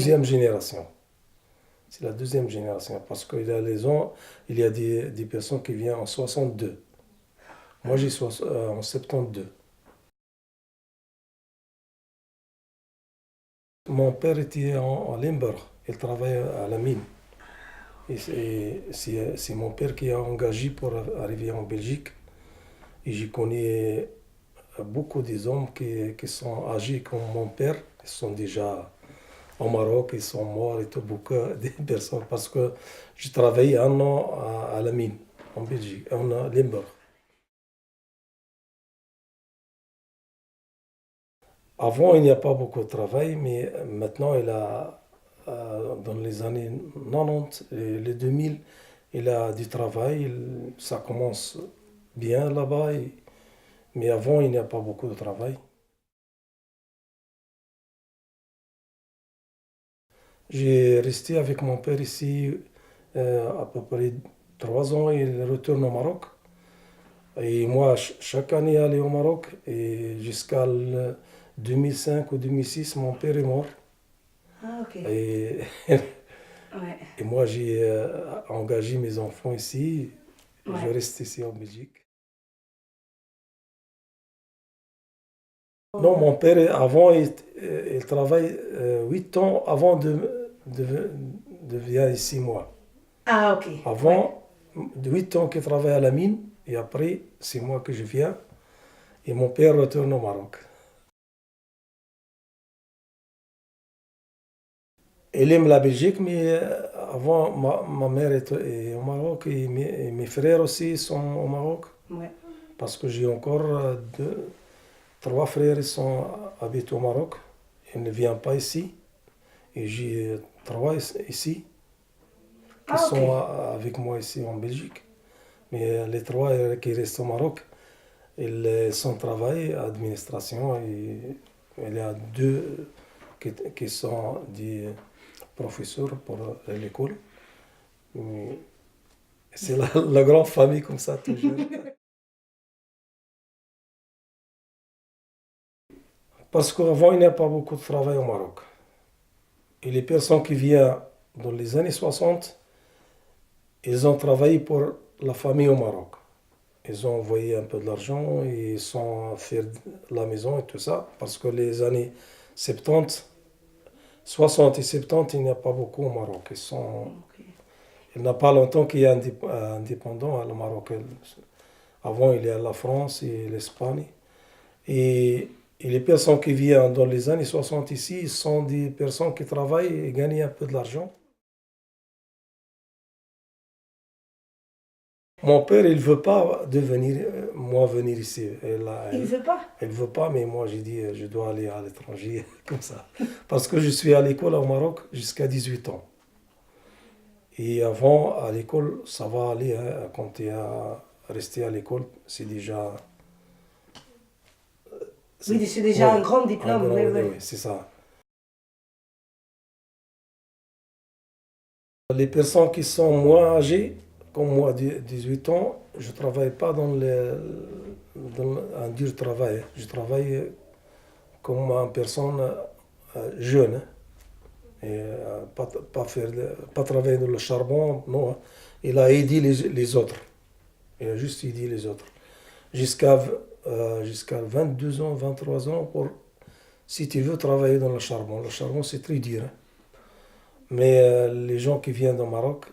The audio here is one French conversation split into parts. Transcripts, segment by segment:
Deuxième génération. C'est la deuxième génération parce qu'il y a il y a des personnes qui viennent en 62. Moi, en 72. Mon père était en Limburg. Il travaillait à la mine. Et c'est mon père qui a engagé pour arriver en Belgique. Et j'ai connu beaucoup des hommes qui sont âgés comme mon père. Ils sont déjà au Maroc, ils sont morts et tout, beaucoup de personnes. Parce que j'ai travaillé un an à la mine en Belgique, en Limburg. Avant, il n'y a pas beaucoup de travail, mais maintenant, dans les années 90 et les 2000, il a du travail. Ça commence bien là-bas, mais avant, il n'y a pas beaucoup de travail. J'ai resté avec mon père ici à peu près 3 ans. Il retourne au Maroc. Et moi, chaque année, aller au Maroc. Et jusqu'à 2005 ou 2006, mon père est mort. Ah, ok. Et, Ouais. et moi, j'ai engagé mes enfants ici. Je Ouais. reste ici en Belgique. Non, mon père, avant, il travaille 8 ans avant de venir ici, moi. Ah, ok. Ouais. Avant, 8 ans qu'il travaille à la mine, et après, c'est moi que je viens, et mon père retourne au Maroc. Il aime la Belgique, mais avant, ma mère est au Maroc, et mes frères aussi sont au Maroc, Ouais. parce que j'ai encore trois frères qui habitent au Maroc. Ils ne viennent pas ici, et j'ai trois ici, qui Ah, ok. sont avec moi ici en Belgique. Mais les trois qui restent au Maroc, ils sont travail, administration, et il y a deux qui sont des professeurs pour l'école. Mais c'est la grande famille comme ça, toujours. Parce qu'avant, il n'y a pas beaucoup de travail au Maroc. Et les personnes qui viennent dans les années 60, ils ont travaillé pour la famille au Maroc. Ils ont envoyé un peu de l'argent, ils sont fait la maison et tout ça, parce que les années 70, 60 et 70, il n'y a pas beaucoup au Maroc. Ok. Il n'y a pas longtemps qu'il y a indépendant le Maroc. Avant, il y a la France et l'Espagne. Et les personnes qui viennent dans les années 60 ici sont des personnes qui travaillent et gagnent un peu de l'argent. Mon père, il ne veut pas moi venir ici. Il veut pas? Elle veut pas, mais moi j'ai dit je dois aller à l'étranger comme ça. Parce que je suis à l'école au Maroc jusqu'à 18 ans. Et avant, à l'école, ça va aller, hein, quand tu es resté à l'école, c'est déjà. Oui, c'est déjà Oui, un grand un diplôme. grand, Oui, oui, oui. oui, c'est ça. Les personnes qui sont moins âgées, comme moi, 18 ans, je ne travaille pas dans un dur travail. Je travaille comme une personne jeune, hein. Et pas travailler dans le charbon, non. Il a aidé les autres. Il a juste aidé les autres. Jusqu'à 22 ans, 23 ans, si tu veux travailler dans le charbon. Le charbon, c'est très dur, hein. Mais les gens qui viennent du Maroc,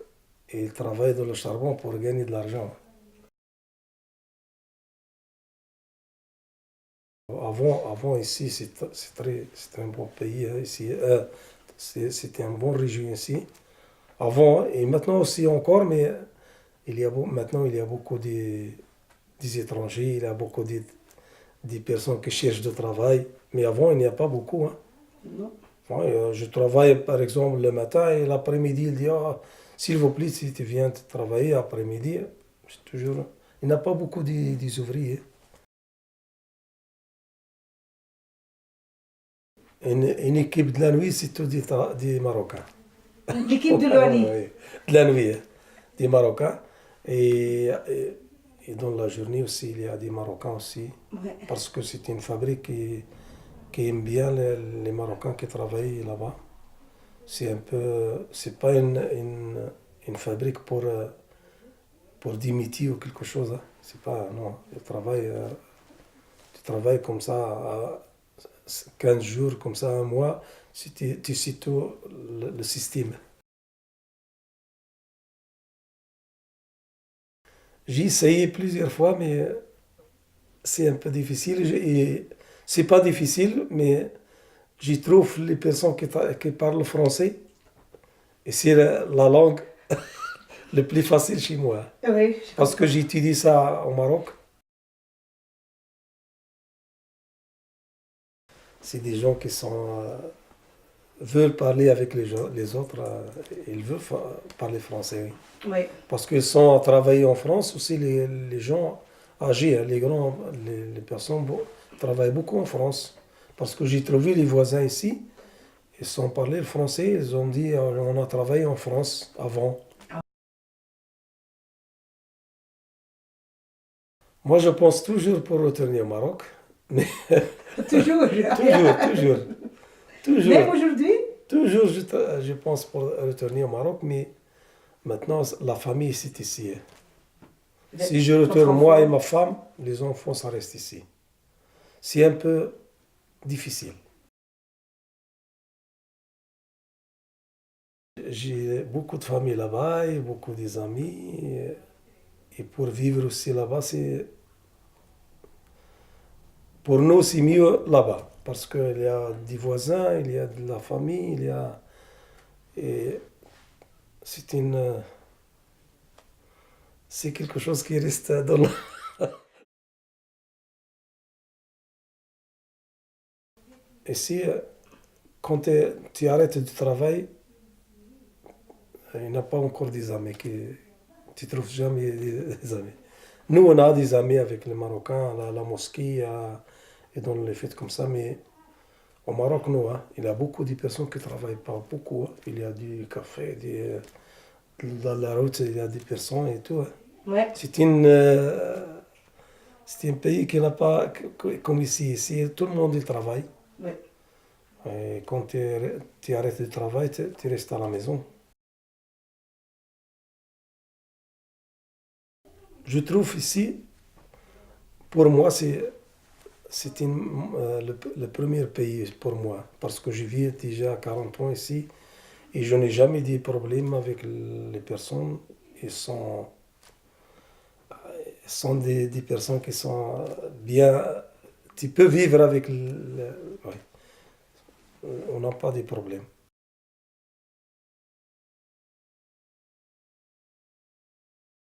ils travaillent dans le charbon pour gagner de l'argent. Avant ici, c'est un bon pays, hein, ici. C'était une bonne région ici. Avant, et maintenant aussi encore, mais maintenant il y a beaucoup des étrangers, il y a beaucoup des personnes qui cherchent du travail. Mais avant, il n'y a pas beaucoup, hein. Non. Ouais, je travaille par exemple le matin et l'après-midi, il dit ah, s'il vous plaît, si tu viens travailler après-midi, c'est toujours. Il n'y a pas beaucoup des ouvriers. Une équipe de la nuit, c'est tout des Marocains. L'équipe de Loani. Oui, de la nuit, hein, des Marocains. Et dans la journée aussi, il y a des Marocains aussi. Ouais. Parce que c'est une fabrique qui aime bien les Marocains qui travaillent là-bas. C'est un peu, c'est pas une fabrique pour d'imiter ou quelque chose, hein. C'est pas, non, tu travailles comme ça, 15 jours, comme ça, un mois, si tu sais tout le système. J'ai essayé plusieurs fois, mais c'est un peu difficile. Et c'est pas difficile, mais j'y trouve les personnes qui parlent français, et c'est la langue le plus facile chez moi. Oui, je Parce que comprends. j'étudie ça au Maroc. C'est des gens qui veulent parler avec les autres. Ils veulent parler français, oui. Oui, Parce qu'ils sont à travailler en France aussi, les gens âgés, hein, les personnes travaillent beaucoup en France. Parce que j'ai trouvé les voisins ici, ils sont parlé le français, ils ont dit on a travaillé en France avant. Moi, je pense toujours pour retourner au Maroc, mais toujours. toujours, toujours, Même toujours, aujourd'hui? toujours, je pense pour retourner au Maroc, mais maintenant, la famille, c'est ici, hein. Si je Votre retourne, moi et enfant? ma femme, les enfants, ça reste ici. C'est un peu difficile. J'ai beaucoup de famille là-bas et beaucoup des amis. Et pour vivre aussi là-bas, pour nous, c'est mieux là-bas. Parce qu'il y a des voisins, il y a de la famille, et c'est c'est quelque chose qui reste dans la... Ici, quand tu arrêtes de travail, il n'y a pas encore des amis tu trouves jamais des amis. Nous, on a des amis avec les Marocains, la mosquée, et dans les fêtes comme ça, mais au Maroc, non, hein. Il y a beaucoup de personnes qui ne travaillent pas beaucoup, hein. Il y a du café, dans la route, il y a des personnes et tout, hein. Ouais, C'est c'est un pays qui n'a pas, comme ici, ici, tout le monde y travaille. ouais. Et quand tu arrêtes de travail, tu restes à la maison. Je trouve ici, pour moi, le premier pays pour moi, parce que je vis déjà 40 ans ici et je n'ai jamais de problème avec les personnes. Ils sont des personnes qui sont bien. Tu peux vivre avec. Ouais, on n'a pas de problème.